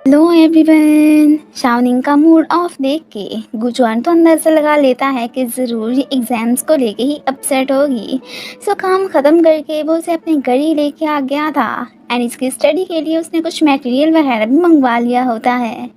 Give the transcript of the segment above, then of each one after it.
Hello everyone. शाओनिंग का mood off देख के गुचुआन तो अंदर से लगा लेता है कि ज़रूर ये एग्ज़ाम्स को लेके ही अपसेट होगी। सो काम ख़त्म करके वो उसे अपने घर ही लेके आ गया था एंड इसकी स्टडी के लिए उसने कुछ मटेरियल वगैरह भी मंगवा लिया होता है।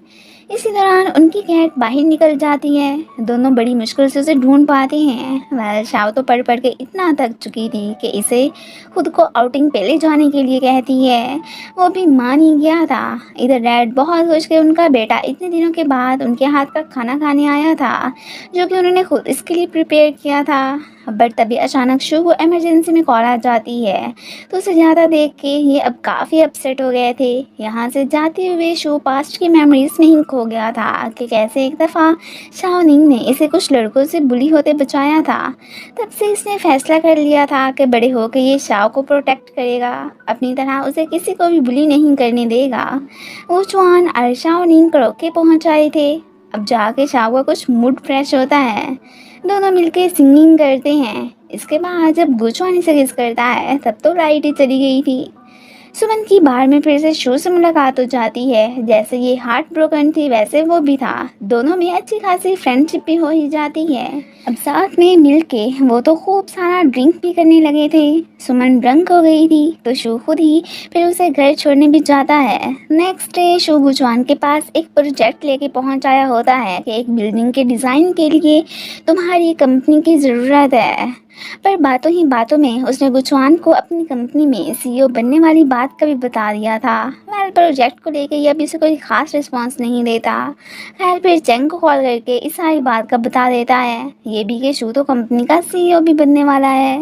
इसी दौरान उनकी कैट बाहर निकल जाती है। दोनों बड़ी मुश्किल से उसे ढूंढ पाते हैं। वेल शाओ तो पढ़ पढ़ के इतना थक चुकी थी कि इसे खुद को आउटिंग पे ले जाने के लिए कहती है। वो भी मान ही गया था। इधर डैड बहुत खुश के उनका बेटा इतने दिनों के बाद उनके हाथ का खाना खाने आया था, जो कि उन्होंने खुद इसके लिए प्रिपेयर किया था। बट तभी अचानक शू को इमरजेंसी में कॉल आ जाती है, तो उसे ज़्यादा देख के ये अब काफ़ी अपसेट हो गए थे। यहाँ से जाते हुए शू पास्ट की मेमोरीज में ही खो गया था कि कैसे एक दफ़ा शाओनिंग ने इसे कुछ लड़कों से बुली होते बचाया था। तब से इसने फैसला कर लिया था कि बड़े होकर ये शाओ को प्रोटेक्ट करेगा, अपनी तरह उसे किसी को भी बुली नहीं करने देगा। वो चुआन और शाओनिंग करोके पहुँच आए थे। अब जाके शाओ का कुछ मूड फ्रेश होता है। दोनों मिलके सिंगिंग करते हैं। इसके बाद जब गुचुआन इसे किस करता है तब तो लाइट ही चली गई थी। सुमन की बार में फिर से शू से मुलाकात हो जाती है। जैसे ये हार्ट ब्रोकन थी वैसे वो भी था। दोनों में अच्छी खासी फ्रेंडशिप भी हो ही जाती है। अब साथ में मिलके वो तो खूब सारा ड्रिंक भी करने लगे थे। सुमन ड्रंक हो गई थी तो शू खुद ही फिर उसे घर छोड़ने भी जाता है। नेक्स्ट डे शू गुचवान के पास एक प्रोजेक्ट लेके पहुंच आया होता है कि एक बिल्डिंग के डिज़ाइन के लिए तुम्हारी कंपनी की ज़रूरत है। पर बातों ही बातों में उसने गुचवान को अपनी कंपनी में सीईओ बनने वाली बात का भी बता दिया था। वेल प्रोजेक्ट को लेके ये अभी से कोई खास रिस्पांस नहीं देता। खैर फिर चेंग को कॉल करके इस सारी बात का बता देता है। ये भी कि शू तो कंपनी का सीईओ भी बनने वाला है।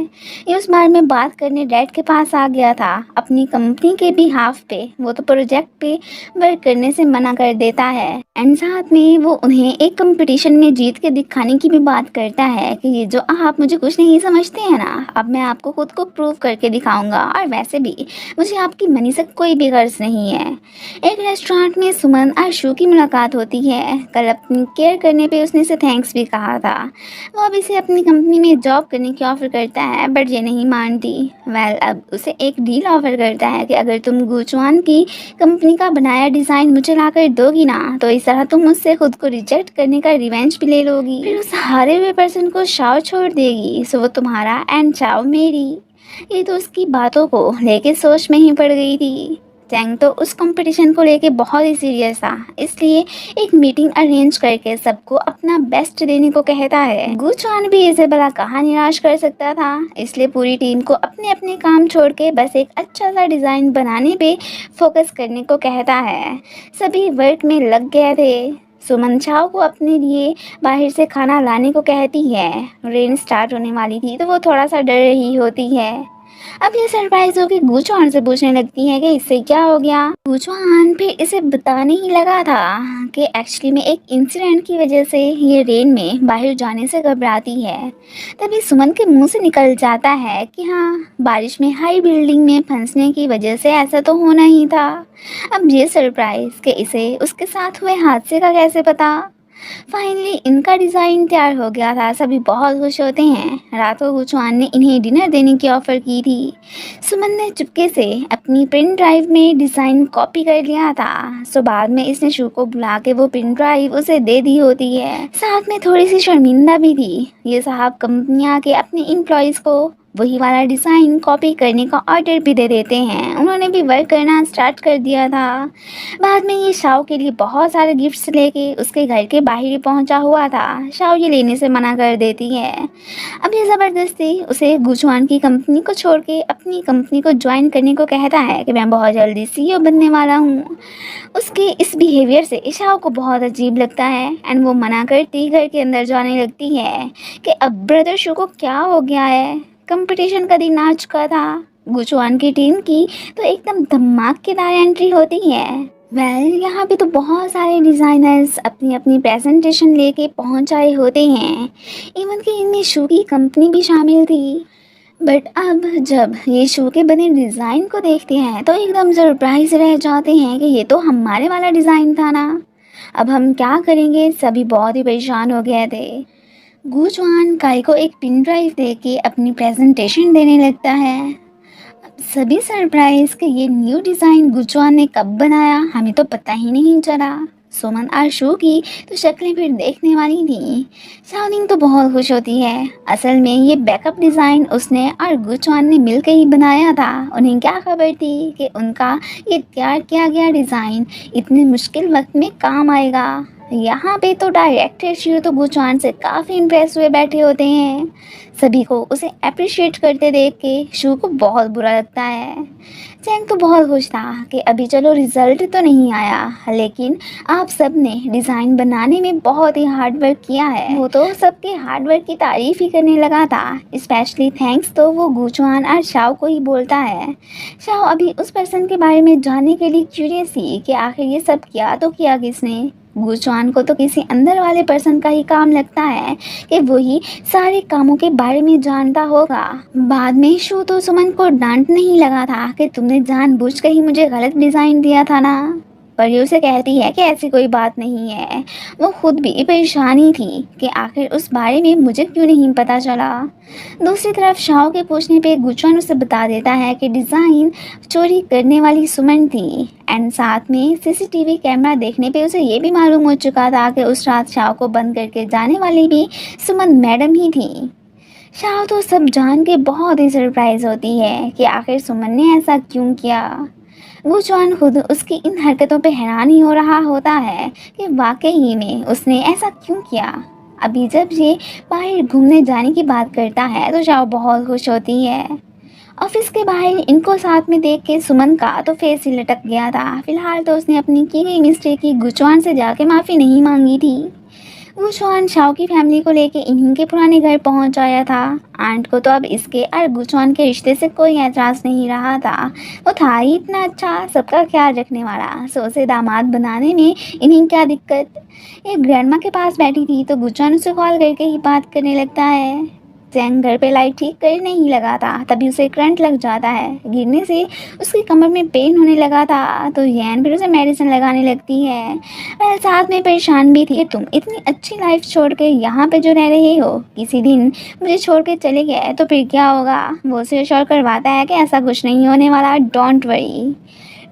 ये उस बार में बात करने डैड के पास आ गया था अपनी कंपनी के भी हाफ पे। वो तो प्रोजेक्ट पे वर्क करने से मना कर देता है एंड साथ में वो उन्हें एक कंपटीशन में जीत के दिखाने की भी बात करता है कि ये जो आप मुझे कुछ नहीं समझते हैं ना, अब मैं आपको खुद को प्रूव करके दिखाऊंगा। और वैसे भी मुझे आपकी मनी से कोई भी गर्ज नहीं है। एक रेस्टोरेंट में सुमन और शू की मुलाकात होती है। कल अपनी केयर करने पे उसने इसे थैंक्स भी कहा था। वो अब इसे अपनी कंपनी में जॉब करने की ऑफ़र करता है बट ये नहीं मानती। वेल अब उसे एक डील ऑफ़र करता है कि अगर तुम गुचवान की कंपनी का बनाया डिज़ाइन मुझे ला कर दोगी ना, तो इस तरह तुम मुझसे खुद को रिजेक्ट करने का रिवेंज भी ले लोगी। फिर उस हारे हुए पर्सन को शाओ छोड़ देगी। सो वो तुम्हारा एंड शाओ मेरी। ये तो उसकी बातों को लेके सोच में ही पड़ गई थी। चैंग तो उस कंपटीशन को लेके बहुत ही सीरियस था, इसलिए एक मीटिंग अरेंज करके सबको अपना बेस्ट देने को कहता है। गुचुआन भी इसे भला कहाँ निराश कर सकता था, इसलिए पूरी टीम को अपने अपने काम छोड़ के बस एक अच्छा सा डिज़ाइन बनाने पे फोकस करने को कहता है। सभी वर्क में लग गए थे। सुमन छाव को अपने लिए बाहर से खाना लाने को कहती है। रेन स्टार्ट होने वाली थी तो वो थोड़ा सा डर रही होती है। अब ये सरप्राइज होकर गुचुआन से पूछने लगती है कि इससे क्या हो गया। गुचुआन फिर इसे बताने ही लगा था कि एक्चुअली में एक इंसिडेंट की वजह से ये रेन में बाहर जाने से घबराती है। तभी सुमन के मुंह से निकल जाता है कि हाँ, बारिश में हाई बिल्डिंग में फंसने की वजह से ऐसा तो होना ही था। अब ये सरप्राइज कि इसे उसके साथ हुए हादसे का कैसे पता। फाइनली इनका डिज़ाइन तैयार हो गया था। सभी बहुत खुश होते हैं। रात को गुचुआन ने इन्हें डिनर देने की ऑफ़र की थी। सुमन ने चुपके से अपनी पेन ड्राइव में डिज़ाइन कॉपी कर लिया था। सो बाद में इसने शू को बुला के वो पेन ड्राइव उसे दे दी होती है। साथ में थोड़ी सी शर्मिंदा भी थी। ये साहब कंपनियाँ के अपने एम्प्लॉयज़ को वही वाला डिज़ाइन कॉपी करने का ऑर्डर भी दे देते हैं। उन्होंने भी वर्क करना स्टार्ट कर दिया था। बाद में ये शाओ के लिए बहुत सारे गिफ्ट्स लेके उसके घर के बाहर ही पहुंचा हुआ था। शाओ ये लेने से मना कर देती है। अब ये ज़बरदस्ती उसे गुचुआन की कंपनी को छोड़ के अपनी कंपनी को ज्वाइन करने को कहता है कि मैं बहुत जल्दी सीईओ बनने वाला हूँ। उसके इस बिहेवियर से शाओ को बहुत अजीब लगता है एंड वो मना करती घर के अंदर जाने लगती है कि अब ब्रदर शू को क्या हो गया है। कंपटीशन का दिन आ चुका था। गुचुआन की टीम की तो एकदम धमाकेदार एंट्री होती है। यहाँ पे तो बहुत सारे डिज़ाइनर्स अपनी अपनी प्रेजेंटेशन लेके पहुंच आए होते हैं। इवन कि इनमें शू की कंपनी भी शामिल थी। बट अब जब ये शू के बने डिज़ाइन को देखते हैं तो एकदम सरप्राइज रह जाते हैं कि ये तो हमारे वाला डिज़ाइन था ना। अब हम क्या करेंगे, सभी बहुत ही परेशान हो गए थे। गुचुआन काई को एक पिन ड्राइव दे के अपनी प्रेजेंटेशन देने लगता है। सभी सरप्राइज कि ये न्यू डिज़ाइन गुचुआन ने कब बनाया हमें तो पता ही नहीं चला। सुमन और शू की तो शक्लें फिर देखने वाली थी। शाओनिंग तो बहुत खुश होती है। असल में ये बैकअप डिज़ाइन उसने और गुचुआन ने मिलकर ही बनाया था। उन्हें क्या खबर थी कि उनका ये तैयार किया गया डिज़ाइन इतने मुश्किल वक्त में काम आएगा। यहाँ पे तो डायरेक्टर शिव तो गुचुआन से काफ़ी इम्प्रेस हुए बैठे होते हैं। सभी को उसे अप्रिशिएट करते देख के शू को बहुत बुरा लगता है। चैंग तो बहुत खुश था कि अभी चलो रिजल्ट तो नहीं आया, लेकिन आप सब ने डिज़ाइन बनाने में बहुत ही हार्ड वर्क किया है। वो तो सबके हार्ड वर्क की तारीफ ही करने लगा था। स्पेशली थैंक्स तो वो गुचुआन और शाओ को ही बोलता है। शाओ अभी उस पर्सन के बारे में जानने के लिए क्यूरियस थी कि आखिर ये सब किया तो किया किसने। गुचुआन को तो किसी अंदर वाले पर्सन का ही काम लगता है कि वही सारे कामों के बारे में जानता होगा। बाद में शू तो सुमन को डांटने ही लगा था कि तुमने जानबूझकर ही मुझे गलत डिज़ाइन दिया था ना। पर ये उसे कहती है कि ऐसी कोई बात नहीं है। वो खुद भी परेशानी थी कि आखिर उस बारे में मुझे क्यों नहीं पता चला। दूसरी तरफ शाओ के पूछने पे गुचुआन उसे बता देता है कि डिज़ाइन चोरी करने वाली सुमन थी। एंड साथ में सीसीटीवी कैमरा देखने पे उसे ये भी मालूम हो चुका था कि उस रात शाओ को बंद करके जाने वाली भी सुमन मैडम ही थी। शाओ तो सब जान के बहुत ही सरप्राइज होती है कि आखिर सुमन ने ऐसा क्यों किया। गुचुआन खुद उसकी इन हरकतों पे हैरान ही हो रहा होता है कि वाकई में उसने ऐसा क्यों किया। अभी जब ये बाहर घूमने जाने की बात करता है तो शाओ बहुत खुश होती है। ऑफिस के बाहर इनको साथ में देख के सुमन का तो फेस ही लटक गया था। फिलहाल तो उसने अपनी की गई मिस्टेक की गुचुआन से जाके माफ़ी नहीं मांगी थी। गुचुआन शाओ की फैमिली को लेके इन्हीं के पुराने घर पहुंच आया था। आंट को तो अब इसके और गुचुआन के रिश्ते से कोई एतराज़ नहीं रहा था। वो था ही इतना अच्छा, सबका ख्याल रखने वाला, सो उसे दामाद बनाने में इन्हीं क्या दिक्कत। एक ग्रैंडमा के पास बैठी थी तो गुचुआन उसे कॉल करके ही बात करने लगता है। चैंग घर पे लाइट ठीक करने ही लगा था तभी उसे करंट लग जाता है। गिरने से उसकी कमर में पेन होने लगा था तो यैन फिर उसे मेडिसिन लगाने लगती है। वह साथ में परेशान भी थी। तुम इतनी अच्छी लाइफ छोड़ के यहाँ पे जो रह रहे हो, किसी दिन मुझे छोड़ के चले गए तो फिर क्या होगा। वो उसे श्योर करवाता है कि ऐसा कुछ नहीं होने वाला, डोंट वरी।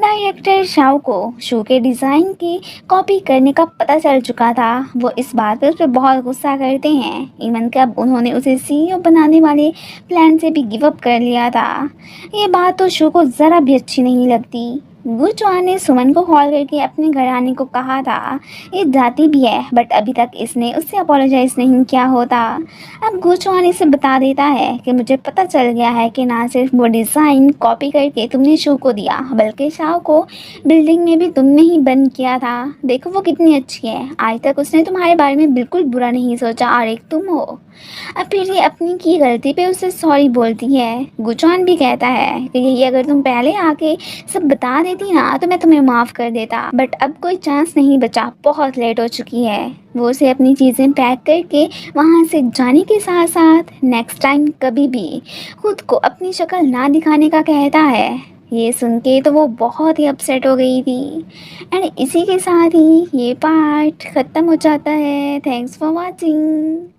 डायरेक्टर शाओ को शो के डिज़ाइन की कॉपी करने का पता चल चुका था। वो इस बात पर उस पर बहुत गुस्सा करते हैं। इवन कि अब उन्होंने उसे सीईओ बनाने वाले प्लान से भी गिव अप कर लिया था। ये बात तो शो को ज़रा भी अच्छी नहीं लगती। गुचुआन ने सुमन को कॉल करके अपने घर आने को कहा था। ये जाती भी है बट अभी तक इसने उससे अपोलोजाइज नहीं किया होता। अब गुचुआन इसे बता देता है कि मुझे पता चल गया है कि ना सिर्फ वो डिज़ाइन कॉपी करके तुमने शो को दिया बल्कि शाओ को बिल्डिंग में भी तुमने ही बंद किया था। देखो वो कितनी अच्छी है, आज तक उसने तुम्हारे बारे में बिल्कुल बुरा नहीं सोचा और एक तुम हो। अब फिर ये अपनी की गलती पे उसे सॉरी बोलती है। गुचुआन भी कहता है कि यही अगर तुम पहले आके सब बता देती ना तो मैं तुम्हें माफ़ कर देता, बट अब कोई चांस नहीं बचा, बहुत लेट हो चुकी है। वो उसे अपनी चीज़ें पैक करके वहाँ से जाने के साथ साथ नेक्स्ट टाइम कभी भी खुद को अपनी शक्ल ना दिखाने का कहता है। ये सुन के तो वो बहुत ही अपसेट हो गई थी। एंड इसी के साथ ही ये पार्ट ख़त्म हो जाता है। Thanks for watching.